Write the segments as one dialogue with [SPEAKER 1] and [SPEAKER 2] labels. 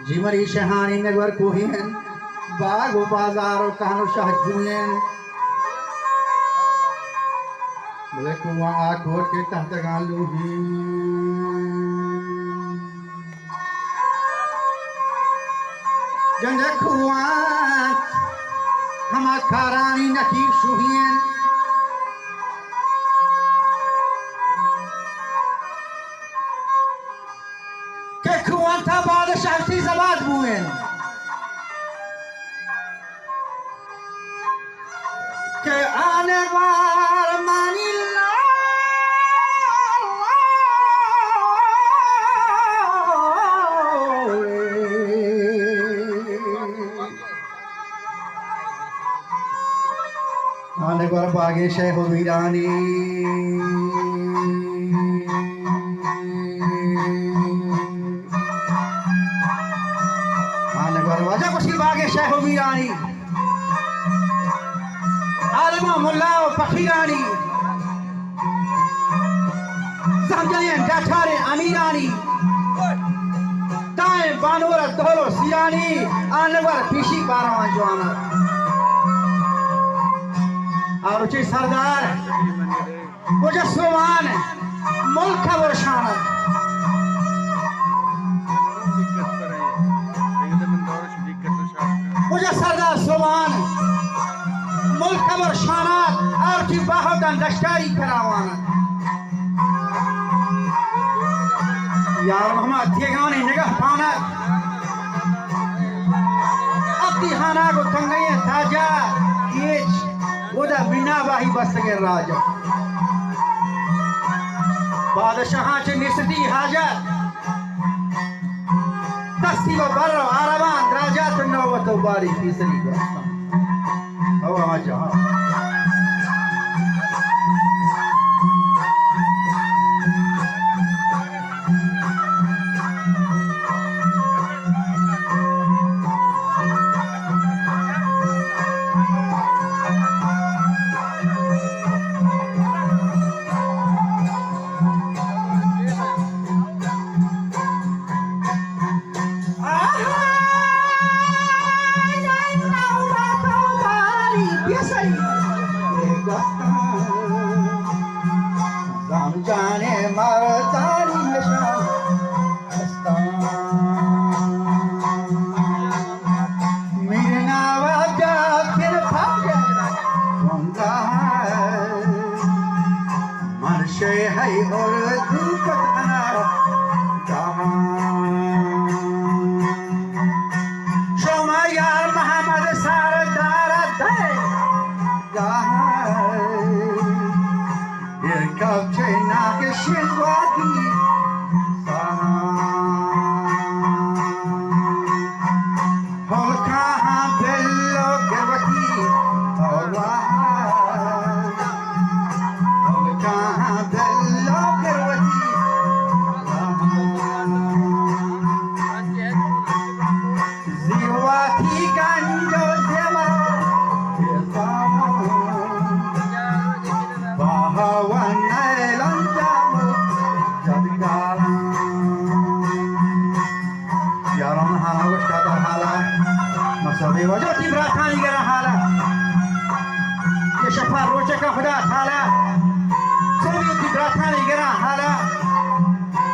[SPEAKER 1] जीमरी शहानी नगर कोहिन बाग बाजार कानो शाहजुएन बोले कुआ आखोट के तहत गालू ही जंग कुआ हम खारानी नकीब सुहियन के कुआ था बादशाह की जबात बुएन के आने वाल मानिला आने वाल बागे शेख वीरानी वजह कुछ बागे शेख वीरानी आलमा मुल्ला फकीरानी समझलियन जाठारे अमीरानी ताए बानोर तोलो सिरानी आनवर पीशी पारवा जवाना और उची सरदार वजह सोमान मुल्क वर्षान मुझे सरदार सोमान मुल्क और शानात और की बाहुदन लश्करी करावाना यार मोहम्मद थिगानी निगाह पाना अपनी हाना को तंगये ताजा ये उदा बिना वाही बस के राजा बादशाह चे निसती हाजत दस्ती व बर्र आरवान राजात नौवत बारी तीसरी दास्तान अब आ जा जाने मरदारी निशान मेरे नावा जा फिर भागे होंदा मर्शे है और धूप अनार शोमा यार मोहम्मद सरदार दे Kapçe nakşin vadi holka ha bello gevati Allah holka ha bello gevati ziwati ganjo dema bahawan वजह की प्रार्थना कर रहा है ये शफा रोचे का खुदा थाला सोनी की प्रार्थना कर रहा है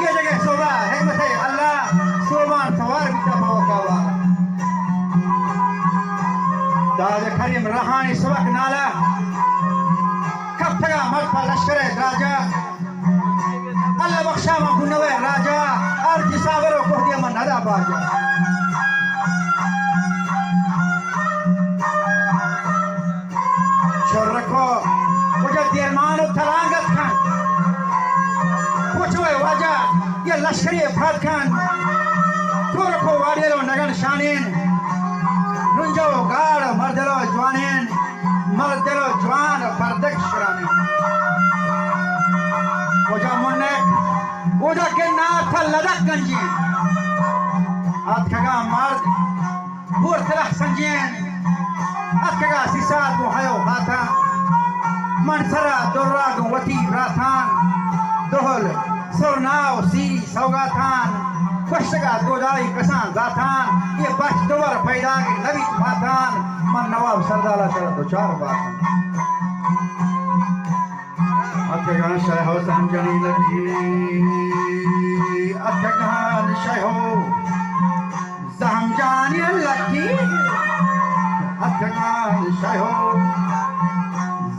[SPEAKER 1] ये जगह सोबा है मते अल्लाह सोबान सवार भी का वाला दाद करीम रहानी सबक नाला कब तक मर्द लश्कर राजा अल्लाह बख्शा मकुनवे राजा और जिसावरो को दिया मन खुदा बाजा शोर रखो मुझे देरमान उठलांगत खान पूछो वाजा ये लश्करी अफराद खान तो रखो वाडेलो नगन शानीन नुंजो गाड़ मर्दलो जवानीन मर्दलो जवान बर्दक शरानीन वजा मुन्नेक वजा के नाथ लदक गंजीन आत्खगा मर्द बूर तलह संजीन आत्खगा सिसात मुहायो हाथा मनसरा दुर्राग वती राथान दोहल सुरनाव सी सौगाथान कशगा दोदाई कसान जाथान ये बच दोवर पैदा के नबी माथान मन नवाब सरदाला चला दो चार बात अतगान शहो समझनी लगी अतगान शहो समझनी लगी अतगान शहो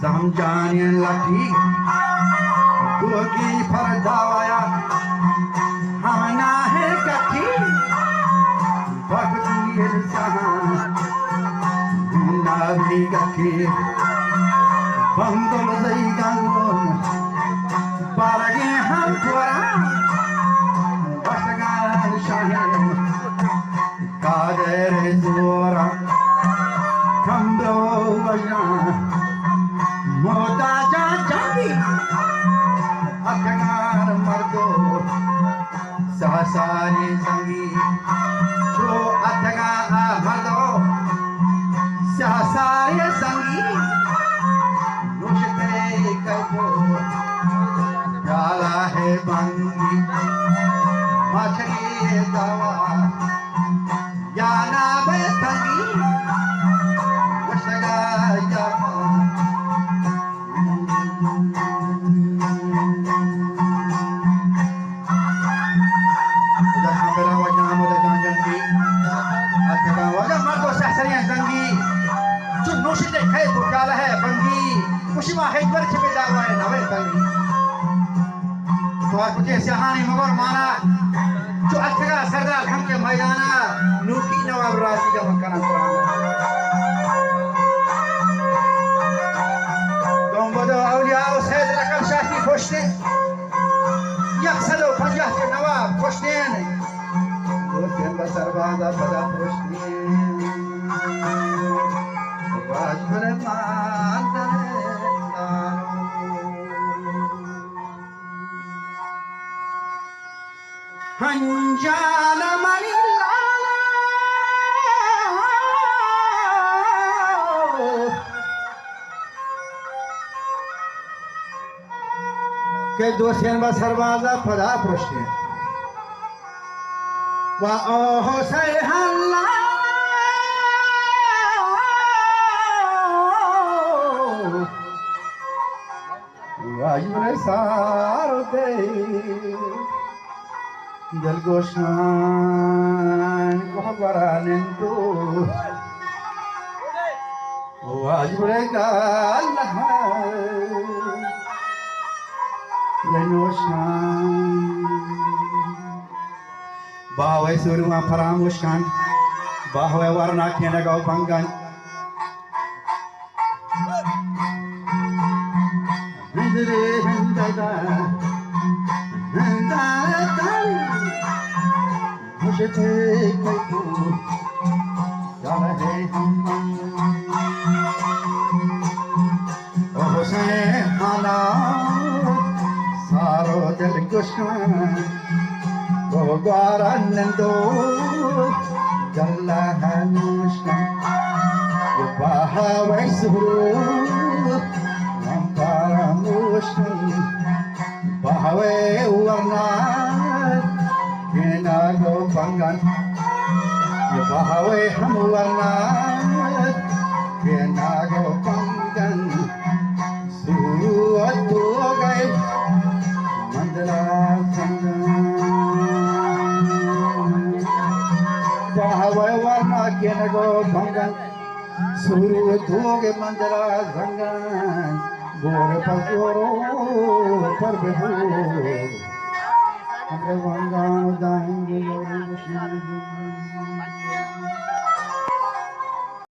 [SPEAKER 1] समझनी लगी गोगी फरदावाया हमना है कथी भक्ति सहान नाभी कथी बंदल जई गंगोन बारगे हम थोड़ा बसगान शाहन कादर जोरा कमरो वजना मोदा जा जागी अफगान मर्दो सहसारी संगी जो अफगान मर्दो सहसारी संगी नुशते कबो डाला है बंगी मछली दवा याना बेतंगी वशगा यामा मुशिमा हेजबर छिपे जावा है नवे तंगी तो कुछ सहानी मगर माना जो अथगा सरदार खम के मैदाना नूकी नवाब राजी का मकान पुराना दोंबदो औलिया सैयद रकम शाही खोशते यक्सदो पंजाह के नवाब खोशते दोस्तन बसरबाजा पदा खोशते वाजबर मान हंजाल मरिला के दोस्तियन बा सरबाजा फदा प्रश्न वा ओहो से हल्ला वायुने सारो दे Dalgoshan Kohabaranendu Wajurega Allah Lenoshan Bahwe Surma Paramushkan Bahwe Warna Kenagau Pangan Hindre Hindada मुझे कबू रहे हम ओ हुसैन आला सारो दिल गुस्तान वो द्वारा नंदो जल्ला है मुश्किल ये बाहवे सुरू लंकारा मुश्किल बाहवे उवरना Kenago Pangan Yabahawe Hamuana Kenago Pangan Suru Atugai Mandala Sangan Bahawe Warna Kenago Pangan Suru Atugai Mandala Sangan Gore Pagoro Parbehu
[SPEAKER 2] Agravanga Udahin Guru Vishnu